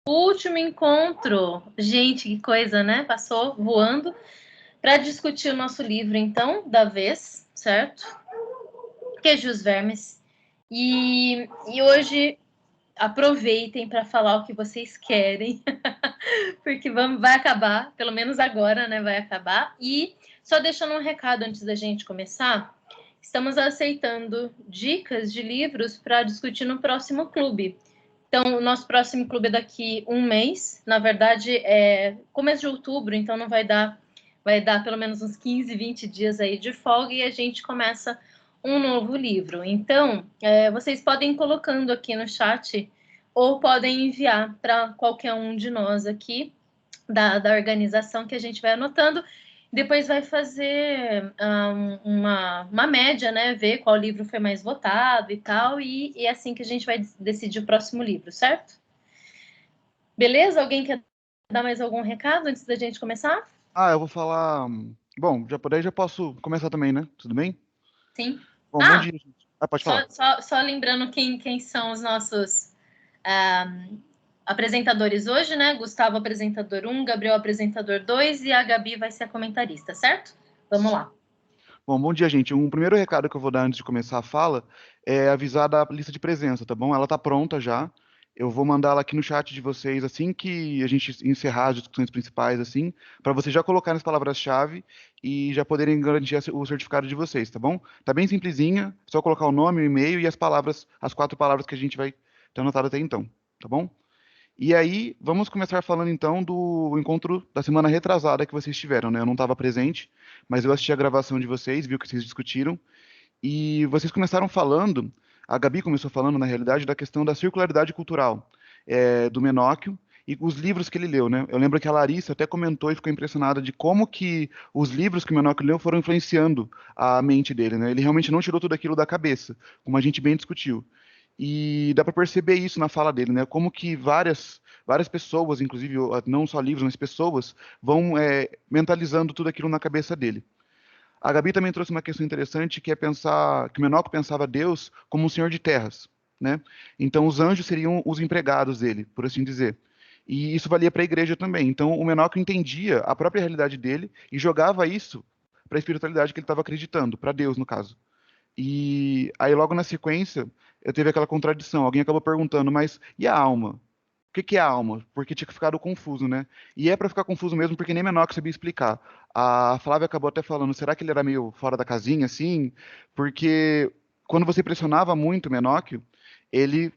Último encontro. Gente, que coisa, né? Passou voando para discutir o nosso livro, então, da vez, certo? Queijos Vermes. E hoje aproveitem para falar o que vocês querem, porque vai acabar, pelo menos agora, né? Vai acabar. E só deixando um recado antes da gente começar, estamos aceitando dicas de livros para discutir no próximo clube. Então, o nosso próximo clube é daqui um mês. Na verdade, é começo de outubro, então não vai dar pelo menos uns 15, 20 dias aí de folga e a gente começa um novo livro. Então, vocês podem ir colocando aqui no chat ou podem enviar para qualquer um de nós aqui da organização que a gente vai anotando. Depois vai fazer uma média, né? Ver qual livro foi mais votado e tal. E é assim que a gente vai decidir o próximo livro, certo? Beleza? Alguém quer dar mais algum recado antes da gente começar? Eu vou falar. Bom, já posso começar também, né? Tudo bem? Sim. Bom Ah, dia, gente. Pode falar. só lembrando quem são os nossos ah, apresentadores hoje, né? Gustavo, apresentador 1, Gabriel, apresentador 2 e a Gabi vai ser a comentarista, certo? Vamos lá. Bom dia, gente. Um primeiro recado que eu vou dar antes de começar a fala é avisar da lista de presença, tá bom? Ela tá pronta já. Eu vou mandar ela aqui no chat de vocês assim que a gente encerrar as discussões principais, assim, para vocês já colocarem as palavras-chave e já poderem garantir o certificado de vocês, tá bom? Tá bem simplesinha, só colocar o nome, o e-mail e as palavras, as 4 palavras que a gente vai ter anotado até então, tá bom? E aí, vamos começar falando então do encontro da semana retrasada que vocês tiveram, né? Eu não estava presente, mas eu assisti a gravação de vocês, vi o que vocês discutiram, e vocês começaram falando, a Gabi começou falando, na realidade, da questão da circularidade cultural, do Menóquio e os livros que ele leu, né? Eu lembro que a Larissa até comentou e ficou impressionada de como que os livros que o Menóquio leu foram influenciando a mente dele, né? Ele realmente não tirou tudo aquilo da cabeça, como a gente bem discutiu. E dá para perceber isso na fala dele, né? Como que várias pessoas, inclusive não só livros, mas pessoas, vão mentalizando tudo aquilo na cabeça dele. A Gabi também trouxe uma questão interessante, que é pensar que o Menóquio pensava Deus como um senhor de terras, né? Então os anjos seriam os empregados dele, por assim dizer. E isso valia para a igreja também. Então o Menóquio entendia a própria realidade dele e jogava isso para a espiritualidade que ele estava acreditando, para Deus no caso. E aí, logo na sequência, eu teve aquela contradição. Alguém acabou perguntando, mas e a alma? O que que é a alma? Porque tinha ficado confuso, né? E é para ficar confuso mesmo, porque nem Menor que sabia explicar. A Flávia acabou até falando, será que ele era meio fora da casinha, assim? Porque quando você pressionava muito o Menóquio, ele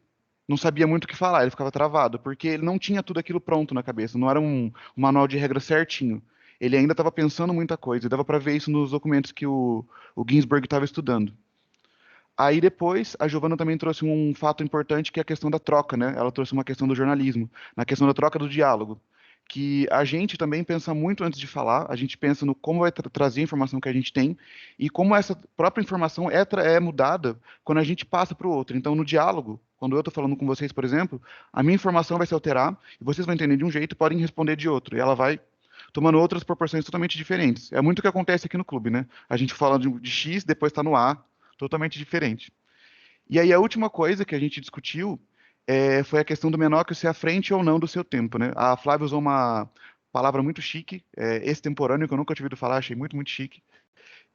não sabia muito o que falar, ele ficava travado, porque ele não tinha tudo aquilo pronto na cabeça, não era um manual de regra certinho. Ele ainda estava pensando muita coisa, e dava para ver isso nos documentos que o Ginsburg estava estudando. Aí depois, a Giovana também trouxe um fato importante que é a questão da troca, né? Ela trouxe uma questão do jornalismo, na questão da troca do diálogo, que a gente também pensa muito antes de falar, a gente pensa no como vai trazer a informação que a gente tem e como essa própria informação é mudada quando a gente passa para o outro. Então, no diálogo, quando eu estou falando com vocês, por exemplo, a minha informação vai se alterar e vocês vão entender de um jeito e podem responder de outro. E ela vai tomando outras proporções totalmente diferentes. É muito o que acontece aqui no clube, né? A gente fala de X, depois está no A, totalmente diferente. E aí a última coisa que a gente discutiu foi a questão do Menóquio ser à frente ou não do seu tempo, né? A Flávia usou uma palavra muito chique, extemporâneo, que eu nunca tinha ouvido falar, achei muito, muito chique.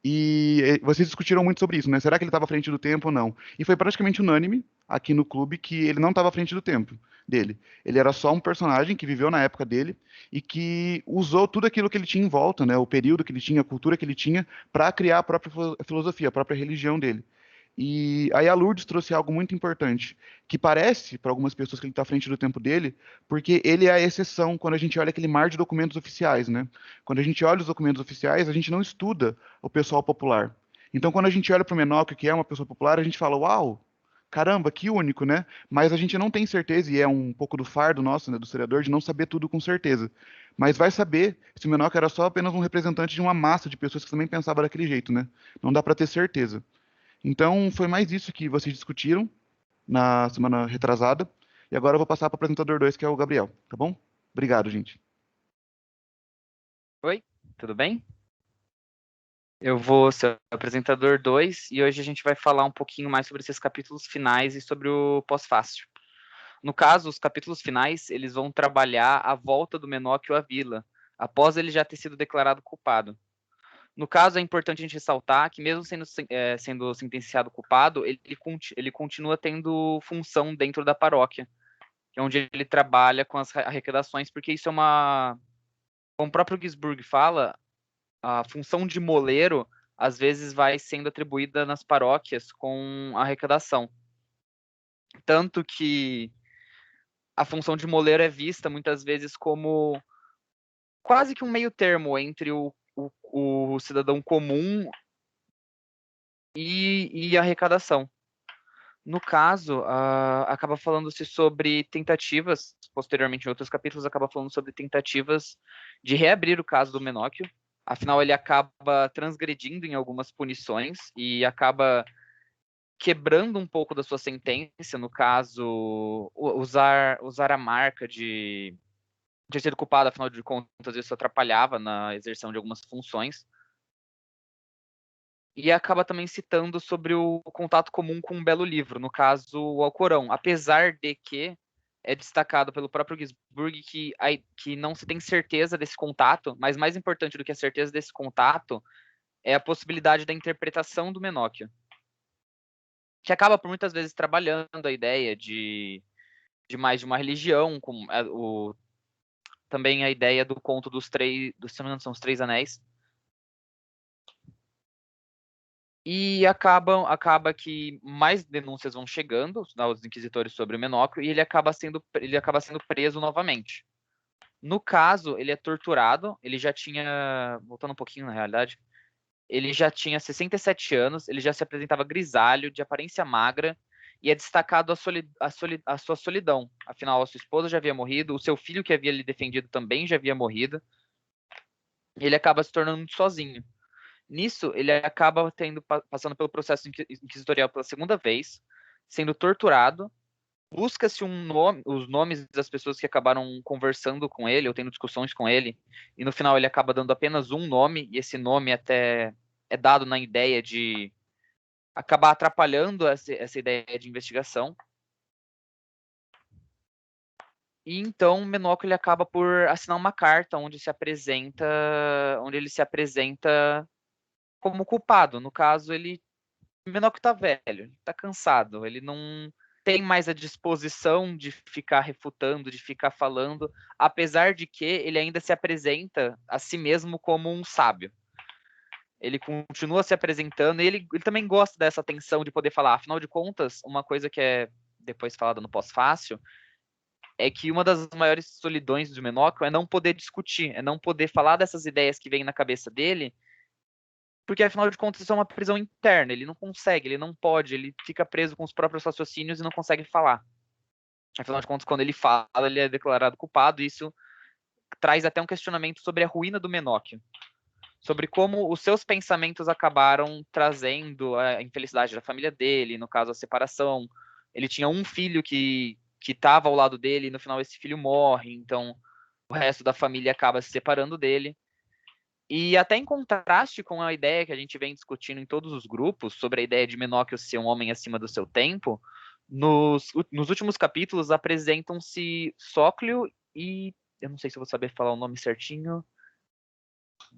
E vocês discutiram muito sobre isso, né? Será que ele estava à frente do tempo ou não? E foi praticamente unânime aqui no clube que ele não estava à frente do tempo dele. Ele era só um personagem que viveu na época dele e que usou tudo aquilo que ele tinha em volta, né? O período que ele tinha, a cultura que ele tinha, para criar a própria filosofia, a própria religião dele. E aí a Lourdes trouxe algo muito importante, que parece, para algumas pessoas, que ele está à frente do tempo dele, porque ele é a exceção quando a gente olha aquele mar de documentos oficiais, né? Quando a gente olha os documentos oficiais, a gente não estuda o pessoal popular. Então, quando a gente olha para o Menóquio, que é uma pessoa popular, a gente fala, uau, caramba, que único, né? Mas a gente não tem certeza, e é um pouco do fardo nosso, né, do historiador, de não saber tudo com certeza. Mas vai saber se o Menóquio era só apenas um representante de uma massa de pessoas que também pensavam daquele jeito, né? Não dá para ter certeza. Então, foi mais isso que vocês discutiram na semana retrasada. E agora eu vou passar para o apresentador 2, que é o Gabriel, tá bom? Obrigado, gente. Oi, tudo bem? Eu vou ser o apresentador 2 e hoje a gente vai falar um pouquinho mais sobre esses capítulos finais e sobre o pós-fácil. No caso, os capítulos finais, eles vão trabalhar a volta do Menóquio à vila, após ele já ter sido declarado culpado. No caso, é importante a gente ressaltar que, mesmo sendo sentenciado culpado, ele continua tendo função dentro da paróquia, onde ele trabalha com as arrecadações, porque isso é uma... Como o próprio Gisburg fala, a função de moleiro, às vezes, vai sendo atribuída nas paróquias com arrecadação. Tanto que a função de moleiro é vista, muitas vezes, como quase que um meio termo entre o cidadão comum e a arrecadação. No caso, acaba falando-se sobre tentativas, posteriormente em outros capítulos, acaba falando sobre tentativas de reabrir o caso do Menóquio. Afinal, ele acaba transgredindo em algumas punições e acaba quebrando um pouco da sua sentença, no caso, usar a marca de ter sido culpado, afinal de contas, isso atrapalhava na exerção de algumas funções. E acaba também citando sobre o contato comum com um belo livro, no caso, o Alcorão, apesar de que é destacado pelo próprio Gisburg que não se tem certeza desse contato, mas mais importante do que a certeza desse contato é a possibilidade da interpretação do Menóquio, que acaba por muitas vezes trabalhando a ideia de mais de uma religião, também a ideia do conto são os três anéis. E acaba que mais denúncias vão chegando aos inquisitores sobre o Menóquio e ele acaba sendo preso novamente. No caso, ele é torturado, ele já tinha, voltando um pouquinho na realidade, ele já tinha 67 anos, ele já se apresentava grisalho, de aparência magra, e é destacado a sua solidão. Afinal, a sua esposa já havia morrido, o seu filho que havia lhe defendido também já havia morrido, e ele acaba se tornando muito sozinho. Nisso, ele acaba passando pelo processo inquisitorial pela segunda vez, sendo torturado, busca-se os nomes das pessoas que acabaram conversando com ele, ou tendo discussões com ele, e no final ele acaba dando apenas um nome, e esse nome até é dado na ideia de acabar atrapalhando essa ideia de investigação. E então Menóquio ele acaba por assinar uma carta onde ele se apresenta como culpado. No caso, Menóquio tá velho, tá cansado, ele não tem mais a disposição de ficar refutando, de ficar falando, apesar de que ele ainda se apresenta a si mesmo como um sábio. Ele continua se apresentando e ele também gosta dessa atenção de poder falar. Afinal de contas, uma coisa que é depois falada no pós-fácil é que uma das maiores solidões do Menóquio é não poder discutir, é não poder falar dessas ideias que vêm na cabeça dele, porque afinal de contas isso é uma prisão interna, ele não consegue, ele não pode, ele fica preso com os próprios raciocínios e não consegue falar. Afinal de contas, quando ele fala, ele é declarado culpado, e isso traz até um questionamento sobre a ruína do Menóquio, sobre como os seus pensamentos acabaram trazendo a infelicidade da família dele, no caso a separação. Ele tinha um filho que estava ao lado dele, e no final esse filho morre, então o resto da família acaba se separando dele. E até em contraste com a ideia que a gente vem discutindo em todos os grupos, sobre a ideia de Menóquio ser um homem acima do seu tempo, nos últimos capítulos apresentam-se Sóclio e... eu não sei se eu vou saber falar o nome certinho.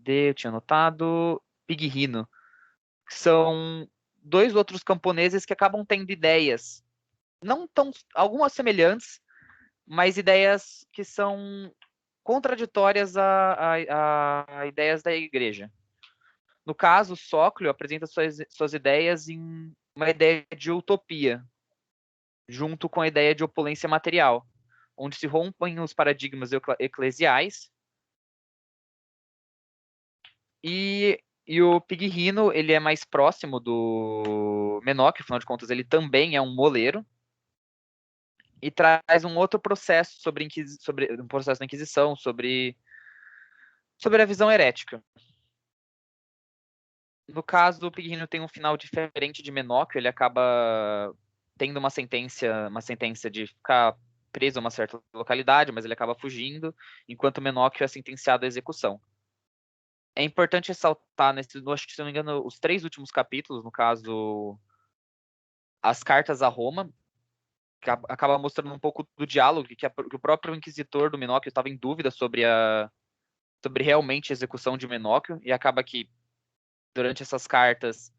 Eu tinha anotado... Pigirrino. São dois outros camponeses que acabam tendo ideias, não tão... algumas semelhantes, mas ideias que são contraditórias a ideias da igreja. No caso, Sóclio apresenta suas ideias em uma ideia de utopia, junto com a ideia de opulência material, onde se rompem os paradigmas eclesiais e o Pigirrino, ele é mais próximo do Menóquio, afinal de contas ele também é um moleiro, e traz um outro processo sobre um processo da Inquisição, sobre a visão herética. No caso, o Pigirrino tem um final diferente de Menóquio, ele acaba tendo uma sentença de ficar preso a uma certa localidade, mas ele acaba fugindo, enquanto Menóquio é sentenciado à execução. É importante ressaltar, acho que, se não me engano, os 3 últimos capítulos, no caso, as cartas a Roma, acaba mostrando um pouco do diálogo que o próprio inquisitor do Menóquio estava em dúvida sobre realmente a execução de Menóquio, e acaba que durante essas cartas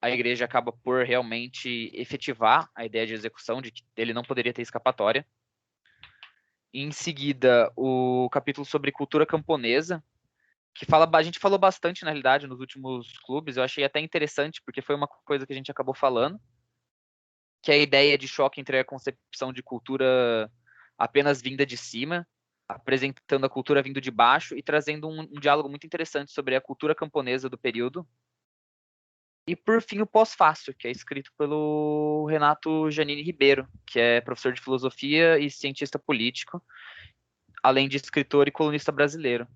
a igreja acaba por realmente efetivar a ideia de execução, de que ele não poderia ter escapatória. Em seguida, o capítulo sobre cultura camponesa, que a gente falou bastante, na realidade, nos últimos clubes. Eu achei até interessante, porque foi uma coisa que a gente acabou falando, que é a ideia de choque entre a concepção de cultura apenas vinda de cima, apresentando a cultura vindo de baixo e trazendo um diálogo muito interessante sobre a cultura camponesa do período. E, por fim, o Pós-Fácil, que é escrito pelo Renato Janine Ribeiro, que é professor de filosofia e cientista político, além de escritor e colunista brasileiro.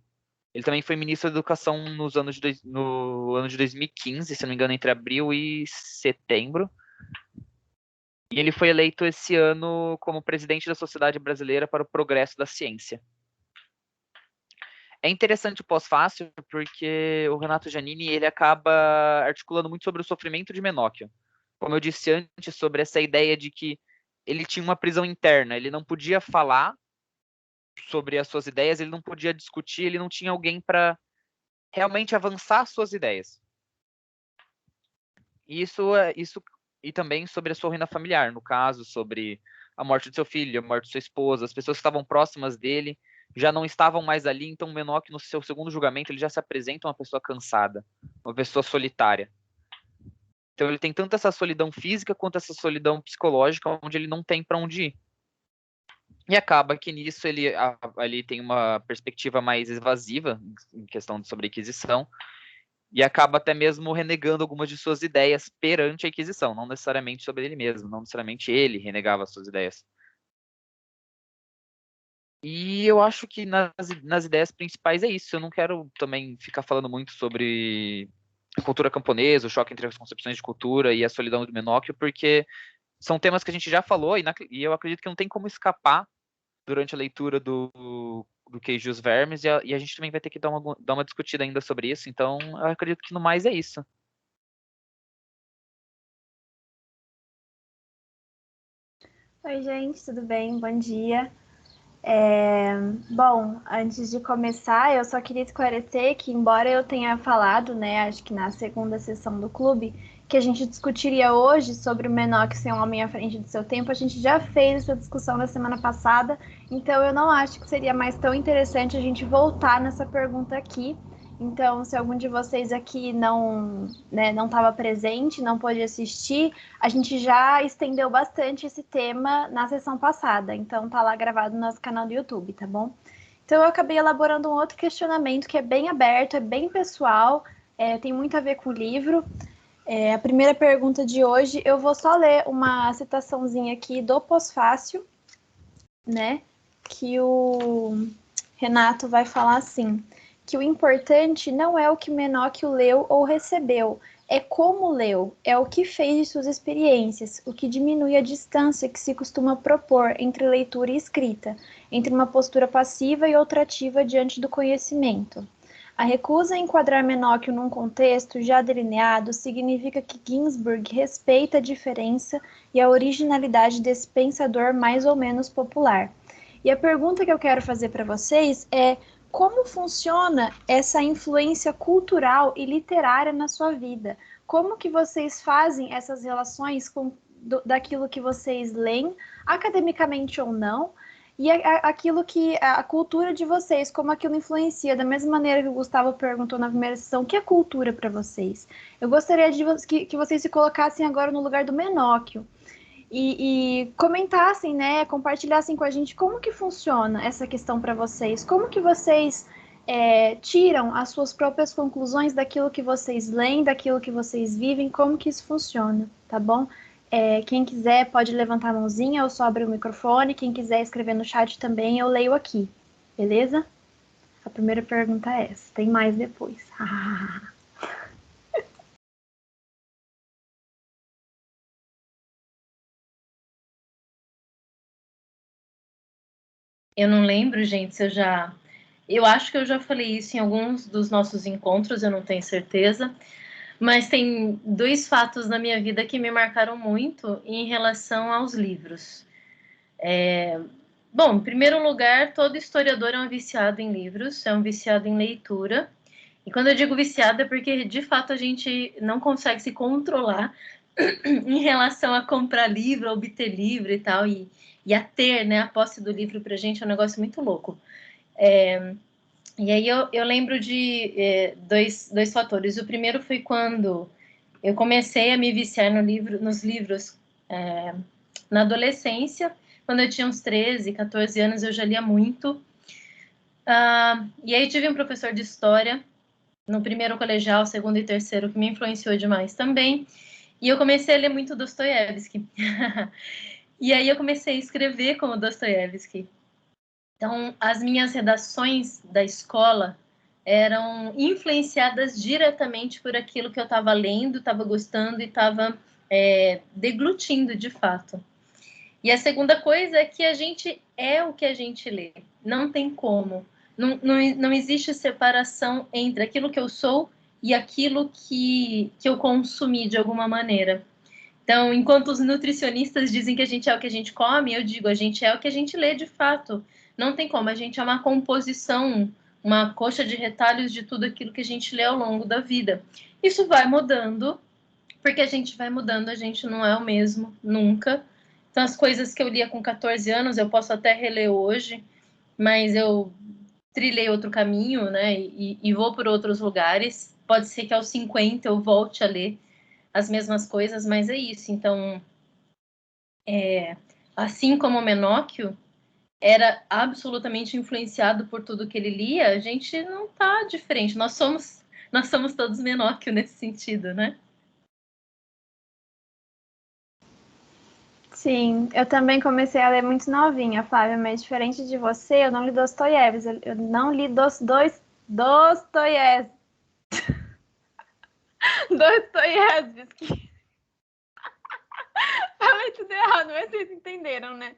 Ele também foi ministro da Educação no ano de 2015, se não me engano, entre abril e setembro. E ele foi eleito esse ano como presidente da Sociedade Brasileira para o Progresso da Ciência. É interessante o Pós-Fácil porque o Renato Janine ele acaba articulando muito sobre o sofrimento de Menóquio. Como eu disse antes, sobre essa ideia de que ele tinha uma prisão interna, ele não podia falar sobre as suas ideias, ele não podia discutir, ele não tinha alguém para realmente avançar as suas ideias. E e também sobre a sua ruína familiar, no caso, sobre a morte do seu filho, a morte de sua esposa, as pessoas que estavam próximas dele já não estavam mais ali, então o Menóquio, no seu segundo julgamento, ele já se apresenta uma pessoa cansada, uma pessoa solitária. Então ele tem tanto essa solidão física quanto essa solidão psicológica, onde ele não tem para onde ir. E acaba que nisso ele tem uma perspectiva mais evasiva em questão sobre a Inquisição, e acaba até mesmo renegando algumas de suas ideias perante a Inquisição, não necessariamente sobre ele mesmo, não necessariamente ele renegava as suas ideias. E eu acho que nas ideias principais é isso. Eu não quero também ficar falando muito sobre a cultura camponesa, o choque entre as concepções de cultura e a solidão do Menóquio, porque são temas que a gente já falou e eu acredito que não tem como escapar durante a leitura do Queijos Vermes, e a gente também vai ter que dar uma discutida ainda sobre isso. Então, eu acredito que no mais é isso. Oi, gente, tudo bem? Bom dia. Bom, antes de começar, eu só queria esclarecer que, embora eu tenha falado, né, acho que na segunda sessão do clube, que a gente discutiria hoje sobre o Menóquio ser um homem à frente do seu tempo, a gente já fez essa discussão na semana passada, então eu não acho que seria mais tão interessante a gente voltar nessa pergunta aqui. Então, se algum de vocês aqui não estava presente, não pôde assistir, a gente já estendeu bastante esse tema na sessão passada. Então, tá lá gravado no nosso canal do YouTube, tá bom? Então, eu acabei elaborando um outro questionamento que é bem aberto, é bem pessoal, tem muito a ver com o livro. A primeira pergunta de hoje, eu vou só ler uma citaçãozinha aqui do Pós-Fácil, né? Que o Renato vai falar assim: que o importante não é o que Menóquio leu ou recebeu, é como leu, é o que fez de suas experiências, o que diminui a distância que se costuma propor entre leitura e escrita, entre uma postura passiva e outra ativa diante do conhecimento. A recusa a enquadrar Menóquio num contexto já delineado significa que Ginsburg respeita a diferença e a originalidade desse pensador mais ou menos popular. E a pergunta que eu quero fazer para vocês é: como funciona essa influência cultural e literária na sua vida? Como que vocês fazem essas relações daquilo que vocês leem, academicamente ou não, e aquilo que a cultura de vocês, como aquilo influencia, da mesma maneira que o Gustavo perguntou na primeira sessão, o que é cultura para vocês? Eu gostaria que vocês se colocassem agora no lugar do Menóquio e comentassem, né, compartilhassem com a gente como que funciona essa questão para vocês, como que vocês tiram as suas próprias conclusões daquilo que vocês leem, daquilo que vocês vivem, como que isso funciona, tá bom? Quem quiser pode levantar a mãozinha, eu só abro o microfone, quem quiser escrever no chat também, eu leio aqui, beleza? A primeira pergunta é essa, tem mais depois. Eu não lembro, gente, se eu eu acho que eu já falei isso em alguns dos nossos encontros, eu não tenho certeza, Mas tem 2 fatos na minha vida que me marcaram muito em relação aos livros. Bom, em primeiro lugar, todo historiador é um viciado em livros, é um viciado em leitura. E quando eu digo viciado é porque, de fato, a gente não consegue se controlar em relação a comprar livro, a obter livro e tal, e a ter, né, a posse do livro pra gente é um negócio muito louco. E aí eu lembro de dois fatores. O primeiro foi quando eu comecei a me viciar nos livros na adolescência. Quando eu tinha uns 13, 14 anos, eu já lia muito. E aí tive um professor de história no primeiro colegial, segundo e terceiro, que me influenciou demais também. E eu comecei a ler muito Dostoiévski. E aí eu comecei a escrever como Dostoiévski. Então, as minhas redações da escola eram influenciadas diretamente por aquilo que eu estava lendo, estava gostando e estava deglutindo de fato. E a segunda coisa é que a gente é o que a gente lê. Não tem como. Não existe separação entre aquilo que eu sou e aquilo que eu consumi de alguma maneira. Então, enquanto os nutricionistas dizem que a gente é o que a gente come, eu digo, a gente é o que a gente lê de fato. Não tem como, a gente é uma composição, uma coxa de retalhos de tudo aquilo que a gente lê ao longo da vida. Isso vai mudando, porque a gente vai mudando, a gente não é o mesmo, nunca. Então, as coisas que eu lia com 14 anos, eu posso até reler hoje, mas eu trilhei outro caminho, né, e vou por outros lugares. Pode ser que aos 50 eu volte a ler as mesmas coisas, mas é isso. Então, assim como o Menóquio era absolutamente influenciado por tudo que ele lia, a gente não tá diferente. Nós somos todos Menóquio nesse sentido, né? Sim, eu também comecei a ler muito novinha, Flávia, mas diferente de você, eu não li Dostoiévski, eu não li Dostoiévski. Dostoiévski. Falei tudo errado, mas vocês entenderam, né?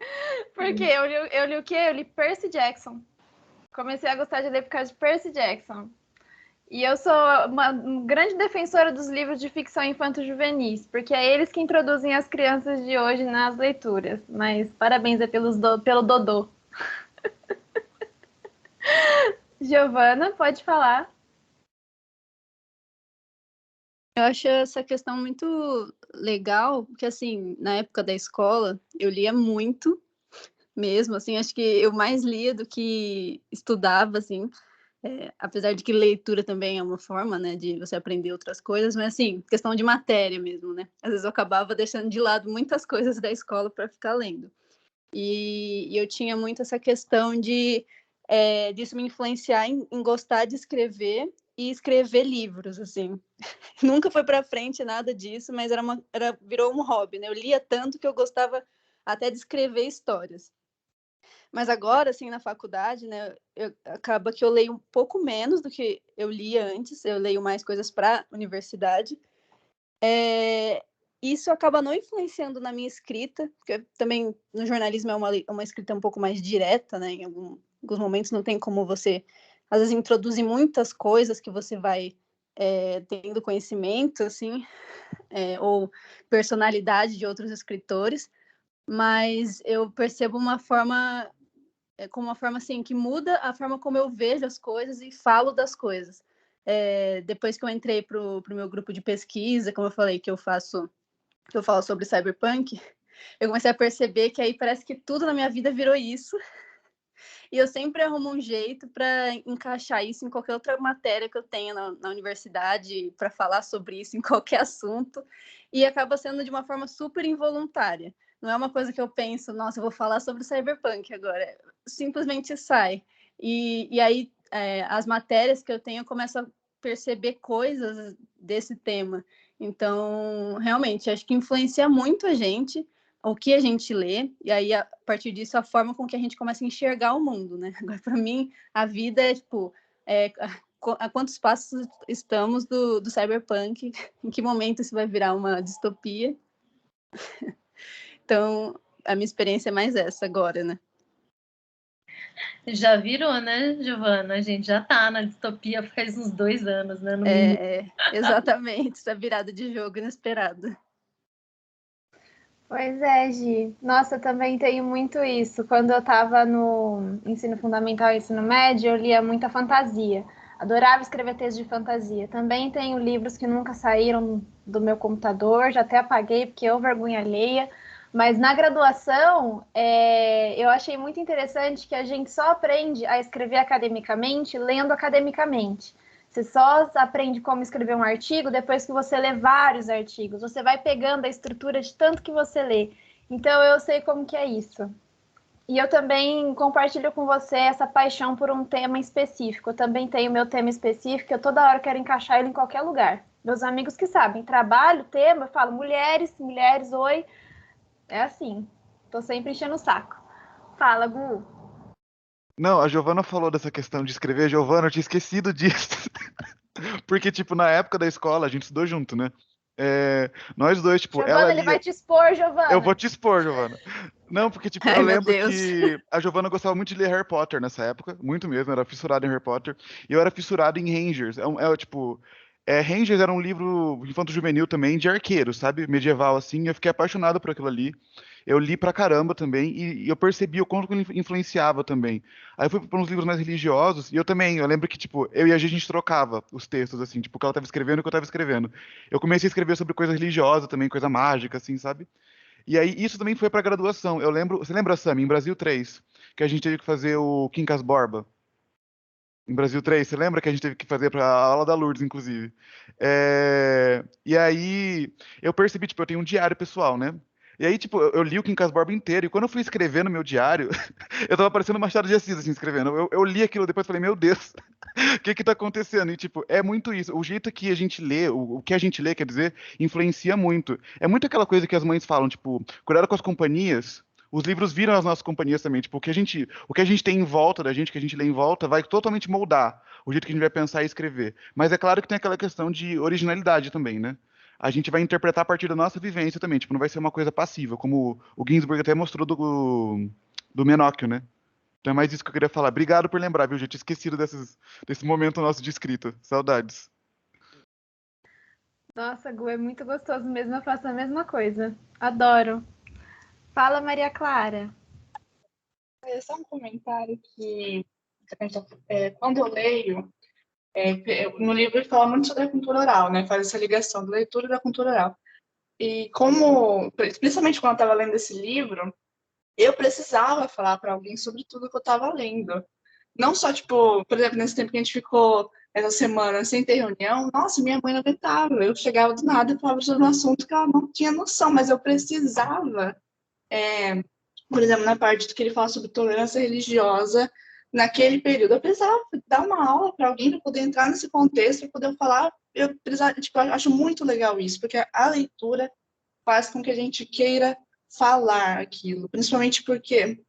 Porque eu li o quê? Eu li Percy Jackson. Comecei a gostar de ler por causa de Percy Jackson. E eu sou uma grande defensora dos livros de ficção infanto-juvenis, porque é eles que introduzem as crianças de hoje nas leituras. Mas parabéns pelo Dodô. Giovana, pode falar. Eu acho essa questão muito legal, porque, assim, na época da escola, eu lia muito mesmo, assim, acho que eu mais lia do que estudava, assim, apesar de que leitura também é uma forma, né, de você aprender outras coisas, mas, assim, questão de matéria mesmo, né? Às vezes eu acabava deixando de lado muitas coisas da escola para ficar lendo. E eu tinha muito essa questão disso me influenciar em gostar de escrever e escrever livros, assim. Nunca foi para frente nada disso, mas virou um hobby, né? Eu lia tanto que eu gostava até de escrever histórias. Mas agora, assim, na faculdade, né, acaba que eu leio um pouco menos do que eu lia antes, eu leio mais coisas para universidade. Isso acaba não influenciando na minha escrita, porque também no jornalismo é uma escrita um pouco mais direta, né? Em alguns momentos não tem como você, às vezes, introduzir muitas coisas que você vai tendo conhecimento, assim, ou personalidade de outros escritores, mas eu percebo uma forma, como uma forma, assim, que muda a forma como eu vejo as coisas e falo das coisas. Depois que eu entrei para o meu grupo de pesquisa, como eu falei, que eu falo sobre cyberpunk, eu comecei a perceber que aí parece que tudo na minha vida virou isso. E eu sempre arrumo um jeito para encaixar isso em qualquer outra matéria que eu tenha na universidade, para falar sobre isso em qualquer assunto. E acaba sendo de uma forma super involuntária. Não é uma coisa que eu penso, nossa, eu vou falar sobre cyberpunk agora. Simplesmente sai. E aí, as matérias que eu tenho, eu começo a perceber coisas desse tema. Então, realmente, acho que influencia muito a gente, o que a gente lê, e aí, a partir disso, a forma com que a gente começa a enxergar o mundo, né? Agora, para mim, a vida é, tipo, a quantos passos estamos do cyberpunk, em que momento isso vai virar uma distopia. Então, a minha experiência é mais essa agora, né? Já virou, né, Giovana? A gente já tá na distopia faz uns 2 anos, né? No mínimo. Exatamente, essa virada de jogo inesperada. Pois é, Gi. Nossa, eu também tenho muito isso. Quando eu estava no ensino fundamental e ensino médio, eu lia muita fantasia. Adorava escrever textos de fantasia. Também tenho livros que nunca saíram do meu computador, já até apaguei porque eu vergonha alheia. Mas na graduação, eu achei muito interessante que a gente só aprende a escrever academicamente lendo academicamente. Você só aprende como escrever um artigo depois que você lê vários artigos. Você vai pegando a estrutura de tanto que você lê. Então eu sei como que é isso. E eu também compartilho com você essa paixão por um tema específico. Eu também tenho meu tema específico, eu toda hora quero encaixar ele em qualquer lugar. Meus amigos que sabem, trabalho, tema, eu falo mulheres, mulheres, oi. É assim. Tô sempre enchendo o saco. Fala, Gu. Não, a Giovana falou dessa questão de escrever. Giovana, eu tinha esquecido disso. Porque, tipo, na época da escola, a gente estudou junto, né? Nós dois, tipo, ela Giovana, ele lia. vai te expor, Eu vou Giovana. te expor, Giovana. Não, porque, tipo, eu Ai, meu lembro Deus. que a Giovana gostava muito de ler Harry Potter nessa época, muito mesmo, era fissurada em Harry Potter. E eu era fissurado em Rangers. Rangers era um livro infanto-juvenil também, de arqueiros, sabe? Medieval, assim. Eu fiquei apaixonado por aquilo ali. Eu li pra caramba também, e eu percebi o quanto que ele influenciava também. Aí eu fui para uns livros mais religiosos, e eu também, eu lembro que, tipo, eu e a gente trocava os textos, assim, tipo, o que ela tava escrevendo e o que eu tava escrevendo. Eu comecei a escrever sobre coisa religiosa também, coisa mágica, assim, sabe? E aí, isso também foi pra graduação. Eu lembro, você lembra, Sam, em Brasil 3, que a gente teve que fazer o Quincas Borba? Em Brasil 3, você lembra que a gente teve que fazer pra aula da Lourdes, inclusive? E aí, eu percebi, tipo, eu tenho um diário pessoal, né? E aí, tipo, eu li o Quincas Borba inteiro, e quando eu fui escrever no meu diário, eu tava parecendo Machado de Assis, assim, escrevendo. Eu li aquilo depois e falei, meu Deus, o que que tá acontecendo? E, tipo, é muito isso. O jeito que a gente lê, o que a gente lê, quer dizer, influencia muito. É muito aquela coisa que as mães falam, tipo, cuidado com as companhias. Os livros viram as nossas companhias também. Tipo, o que a gente tem em volta da gente, que a gente lê em volta, vai totalmente moldar o jeito que a gente vai pensar e escrever. Mas é claro que tem aquela questão de originalidade também, né? A gente vai interpretar a partir da nossa vivência também. Tipo, não vai ser uma coisa passiva, como o Ginsburg até mostrou do Menóquio, né? Então é mais isso que eu queria falar. Obrigado por lembrar, viu? Já tinha esquecido desse momento nosso de escrita. Saudades. Nossa, Gu, é muito gostoso mesmo. Eu faço a mesma coisa. Adoro. Fala, Maria Clara. É só um comentário que, quando eu leio, no livro ele fala muito sobre a cultura oral, né? Faz essa ligação da leitura e da cultura oral. E principalmente quando eu estava lendo esse livro, eu precisava falar para alguém sobre tudo que eu estava lendo. Não só, tipo, por exemplo, nesse tempo que a gente ficou essa semana sem ter reunião, nossa, minha mãe não aguentava. Eu chegava do nada e falava sobre um assunto que ela não tinha noção, mas eu precisava. Por exemplo, na parte do que ele fala sobre tolerância religiosa, naquele período, eu precisava dar uma aula para alguém para poder entrar nesse contexto, para poder falar. Eu precisava, tipo, eu acho muito legal isso, porque a leitura faz com que a gente queira falar aquilo, principalmente porque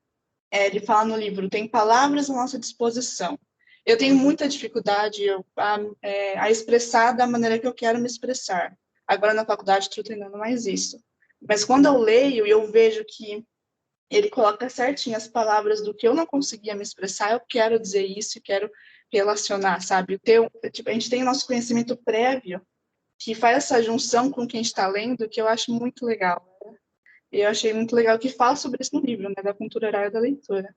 ele fala no livro, tem palavras à nossa disposição. Eu tenho muita dificuldade a expressar da maneira que eu quero me expressar. Agora na faculdade estou treinando mais isso. Mas quando eu leio e eu vejo que ele coloca certinho as palavras do que eu não conseguia me expressar, eu quero dizer isso e quero relacionar, sabe? A gente tem o nosso conhecimento prévio, que faz essa junção com o que a gente está lendo, que eu acho muito legal. Né? E eu achei muito legal que fala sobre isso no livro, né? Da cultura oral e da leitura.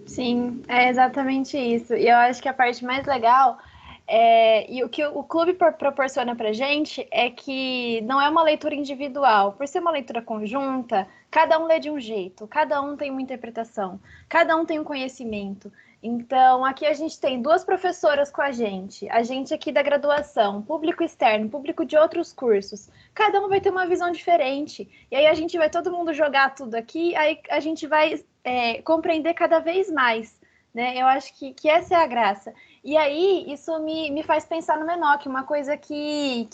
Sim, é exatamente isso. E eu acho que a parte mais legal e o que o clube proporciona pra gente é que não é uma leitura individual. Por ser uma leitura conjunta, cada um lê de um jeito, cada um tem uma interpretação, cada um tem um conhecimento. Então, aqui a gente tem 2 professoras com a gente aqui da graduação, público externo, público de outros cursos. Cada um vai ter uma visão diferente. E aí a gente vai todo mundo jogar tudo aqui, aí a gente vai compreender cada vez mais, né? Eu acho que essa é a graça. E aí, isso me faz pensar no Menoque, uma coisa que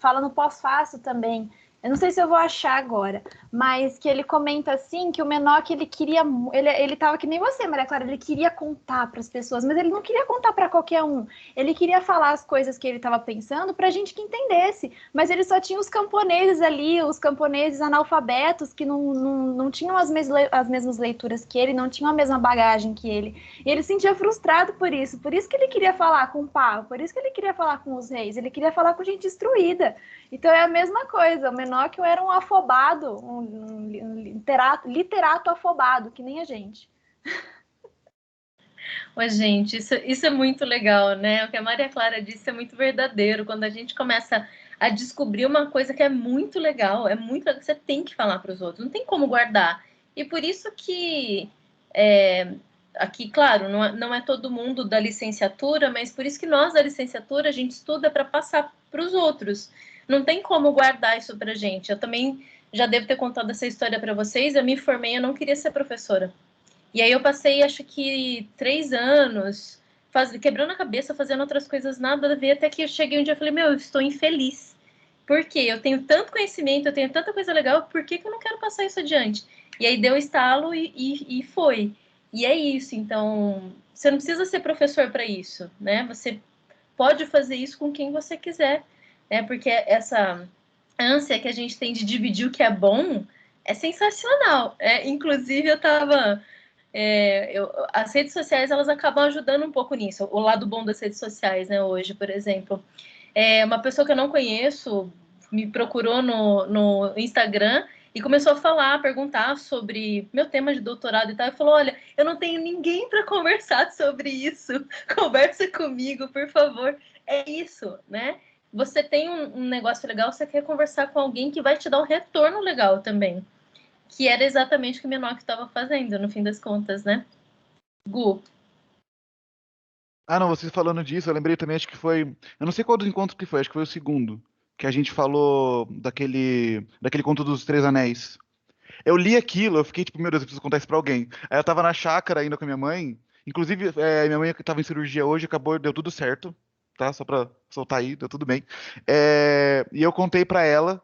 fala no pós-fácil também, Eu não sei se eu vou achar agora, mas que ele comenta assim que o Menoch, ele queria, ele tava que nem você, Maria Clara, ele queria contar para as pessoas, mas ele não queria contar para qualquer um. Ele queria falar as coisas que ele estava pensando para a gente que entendesse, mas ele só tinha os camponeses ali, os camponeses analfabetos que não tinham as mesmas leituras que ele, não tinham a mesma bagagem que ele. E ele se sentia frustrado por isso que ele queria falar com o Pá, por isso que ele queria falar com os reis, ele queria falar com gente instruída. Então é a mesma coisa, o Menoch era um afobado, um literato afobado, que nem a gente. Ô, gente, isso é muito legal, né? O que a Maria Clara disse é muito verdadeiro. Quando a gente começa a descobrir uma coisa que é muito legal, você tem que falar para os outros, não tem como guardar. E por isso que aqui, claro, não é todo mundo da licenciatura, mas por isso que nós da licenciatura a gente estuda para passar para os outros. Não tem como guardar isso para a gente. Eu também já devo ter contado essa história para vocês. Eu me formei, eu não queria ser professora. E aí eu passei, acho que 3 anos, quebrando a cabeça, fazendo outras coisas, nada a ver, até que eu cheguei um dia e falei, eu estou infeliz. Por quê? Eu tenho tanto conhecimento, eu tenho tanta coisa legal, por que eu não quero passar isso adiante? E aí deu estalo e foi. E é isso, então, você não precisa ser professor para isso, né? Você pode fazer isso com quem você quiser, né? Porque essa ânsia que a gente tem de dividir o que é bom é sensacional. Inclusive, eu estava... as redes sociais, elas acabam ajudando um pouco nisso. O lado bom das redes sociais, né? Hoje, por exemplo. Uma pessoa que eu não conheço me procurou no Instagram e começou a perguntar sobre meu tema de doutorado e tal, e falou, olha, eu não tenho ninguém para conversar sobre isso, conversa comigo, por favor. É isso, né? Você tem um negócio legal, você quer conversar com alguém que vai te dar um retorno legal também, que era exatamente o que o Menoch estava fazendo, no fim das contas, né? Gu. Ah, não, vocês falando disso, eu lembrei também, acho que foi. Eu não sei qual dos encontros que foi, acho que foi o segundo. Que a gente falou daquele conto dos Três Anéis. Eu li aquilo, eu fiquei tipo, meu Deus, eu preciso contar isso pra alguém. Aí eu tava na chácara ainda com a minha mãe. Inclusive, minha mãe que tava em cirurgia hoje, deu tudo certo, tá? Só pra soltar aí, deu tudo bem. E eu contei pra ela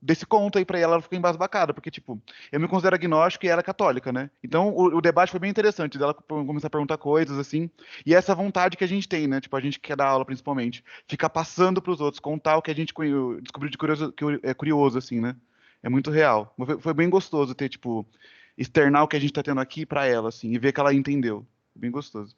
desse conto aí pra ela ficou embasbacada, porque, tipo, eu me considero agnóstico e ela é católica, né? Então o debate foi bem interessante, dela começar a perguntar coisas, assim, e essa vontade que a gente tem, né? Tipo, a gente que quer dar aula, principalmente, ficar passando pros outros, contar o que a gente descobriu de curioso, que é curioso, assim, né? É muito real. Foi bem gostoso ter, tipo, externar o que a gente tá tendo aqui pra ela, assim, e ver que ela entendeu. Bem gostoso.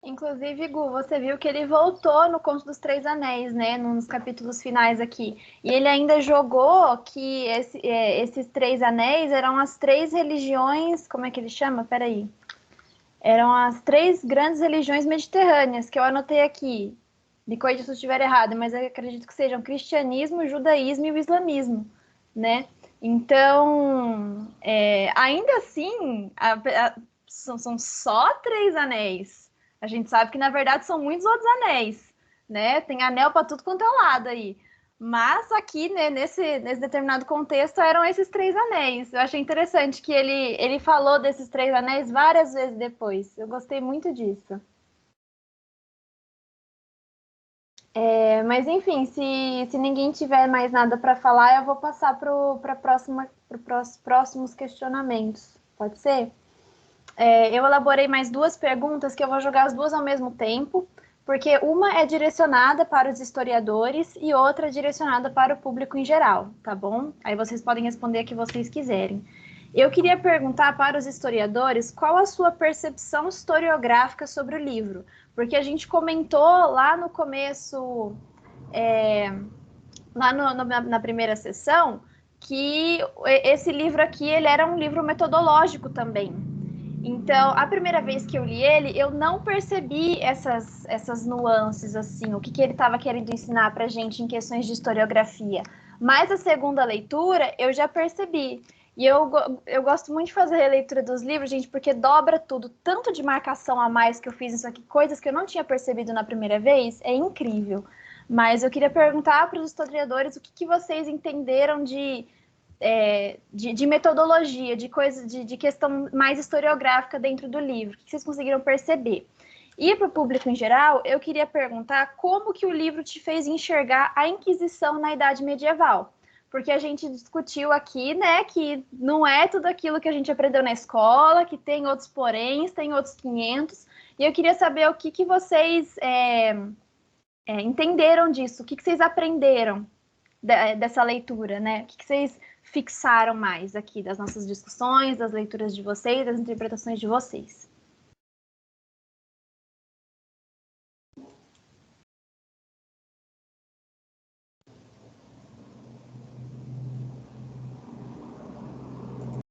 Inclusive, Gu, você viu que ele voltou no Conto dos Três Anéis, né? Nos capítulos finais aqui. E ele ainda jogou que esses três anéis eram as três religiões. Como é que ele chama? Peraí. Eram as três grandes religiões mediterrâneas, que eu anotei aqui. Me corrija se eu estiver errado, mas eu acredito que sejam o cristianismo, o judaísmo e o islamismo, né? Então, ainda assim, são só três anéis. A gente sabe que, na verdade, são muitos outros anéis, né? Tem anel para tudo quanto é lado aí. Mas aqui, né, nesse determinado contexto, eram esses três anéis. Eu achei interessante que ele falou desses três anéis várias vezes depois. Eu gostei muito disso. Mas, enfim, se ninguém tiver mais nada para falar, eu vou passar para os próximos questionamentos. Pode ser? Eu elaborei mais 2 perguntas que eu vou jogar as 2 ao mesmo tempo, porque uma é direcionada para os historiadores e outra é direcionada para o público em geral, tá bom? Aí vocês podem responder a que vocês quiserem. Eu queria perguntar para os historiadores qual a sua percepção historiográfica sobre o livro, porque a gente comentou lá no começo, na primeira sessão, que esse livro aqui ele era um livro metodológico também. Então, a primeira vez que eu li ele, eu não percebi essas nuances, assim, o que ele estava querendo ensinar para a gente em questões de historiografia. Mas a segunda leitura, eu já percebi. E eu gosto muito de fazer a releitura dos livros, gente, porque dobra tudo. Tanto de marcação a mais que eu fiz isso aqui, coisas que eu não tinha percebido na primeira vez, é incrível. Mas eu queria perguntar para os historiadores o que vocês entenderam de metodologia, de questão mais historiográfica dentro do livro. O que vocês conseguiram perceber? E para o público em geral, eu queria perguntar como que o livro te fez enxergar a Inquisição na Idade Medieval. Porque a gente discutiu aqui, né, que não é tudo aquilo que a gente aprendeu na escola, que tem outros poréns, tem outros 500. E eu queria saber o que vocês entenderam disso, o que vocês aprenderam dessa leitura, né? O que vocês fixaram mais aqui das nossas discussões, das leituras de vocês, das interpretações de vocês.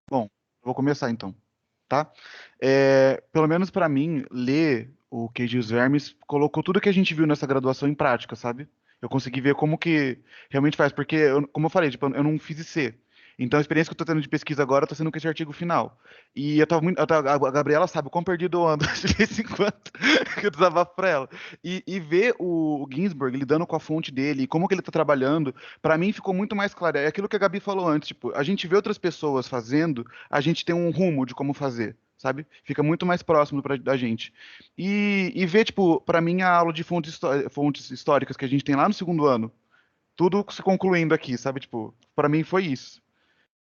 Bom, vou começar então, tá? Pelo menos para mim, ler o Queijo e os Vermes colocou tudo que a gente viu nessa graduação em prática, sabe? Eu consegui ver como que realmente faz, porque, como eu falei, tipo, eu não fiz IC. Então a experiência que eu tô tendo de pesquisa agora tá sendo com esse artigo final. E a Gabriela sabe o quão perdido eu ando de vez em quando, que eu desabafo pra ela. E ver o Ginsberg lidando com a fonte dele, e como que ele tá trabalhando, pra mim ficou muito mais claro. É aquilo que a Gabi falou antes, tipo, a gente vê outras pessoas fazendo, a gente tem um rumo de como fazer, sabe? Fica muito mais próximo da gente. E ver, tipo, pra mim a aula de fontes históricas que a gente tem lá no segundo ano, tudo se concluindo aqui, sabe? Tipo, pra mim foi isso.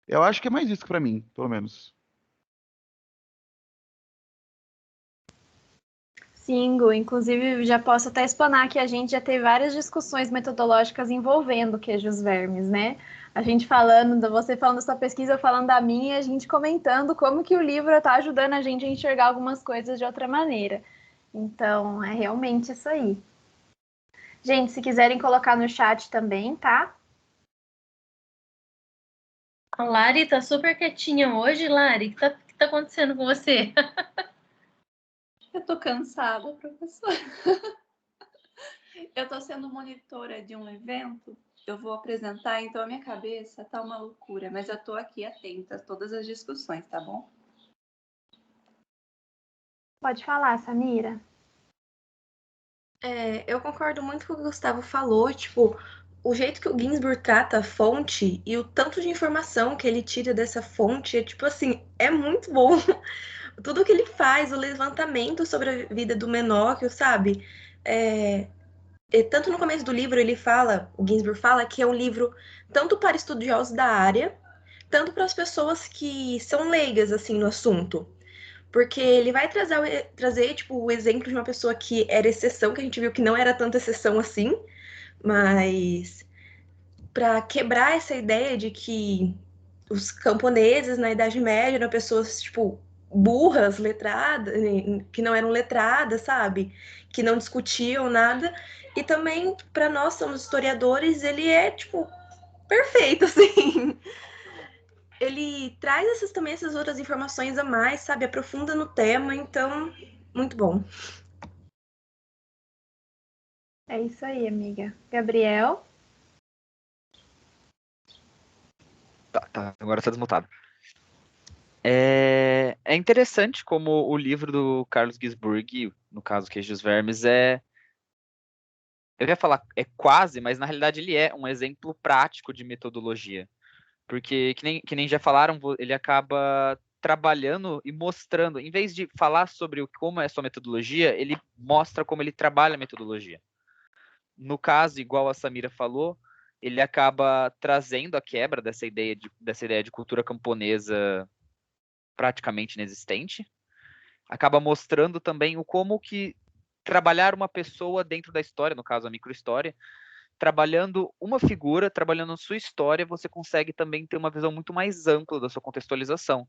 Eu acho que é mais isso que pra mim, pelo menos. Sim, Gu, inclusive já posso até explanar que a gente já teve várias discussões metodológicas envolvendo queijos vermes, né? A gente falando, você falando da sua pesquisa, eu falando da minha, e a gente comentando como que o livro está ajudando a gente a enxergar algumas coisas de outra maneira. Então, é realmente isso aí. Gente, se quiserem colocar no chat também, tá? A Lari tá super quietinha hoje, Lari. O que tá acontecendo com você? Eu tô cansada, professora. Eu tô sendo monitora de um evento, eu vou apresentar, então a minha cabeça tá uma loucura, mas eu tô aqui atenta a todas as discussões, tá bom? Pode falar, Samira. Eu concordo muito com o que o Gustavo falou, tipo, o jeito que o Ginsburg trata a fonte e o tanto de informação que ele tira dessa fonte, tipo assim, é muito bom. Tudo que ele faz, o levantamento sobre a vida do Menóquio, sabe? Tanto no começo do livro ele fala, o Ginsburg fala que é um livro tanto para estudiosos da área, tanto para as pessoas que são leigas, assim, no assunto. Porque ele vai trazer tipo, o exemplo de uma pessoa que era exceção, que a gente viu que não era tanta exceção assim, mas para quebrar essa ideia de que os camponeses na Idade Média eram pessoas, tipo, burras, letradas, que não eram letradas, sabe? Que não discutiam nada. E também, para nós, somos historiadores, ele é, tipo, perfeito, assim. Ele traz também essas outras informações a mais, sabe? Aprofunda no tema, então, muito bom. É isso aí, amiga. Gabriel? Tá, agora tá desmutado. É interessante como o livro do Carlos Gisburg, no caso Queijos Vermes, eu ia falar é quase, mas na realidade ele é um exemplo prático de metodologia. Porque, que nem já falaram, ele acaba trabalhando e mostrando, em vez de falar sobre como é a sua metodologia, ele mostra como ele trabalha a metodologia. No caso, igual a Samira falou, ele acaba trazendo a quebra dessa ideia de cultura camponesa praticamente inexistente, acaba mostrando também o como que trabalhar uma pessoa dentro da história, no caso a microhistória, trabalhando uma figura, trabalhando a sua história, você consegue também ter uma visão muito mais ampla da sua contextualização.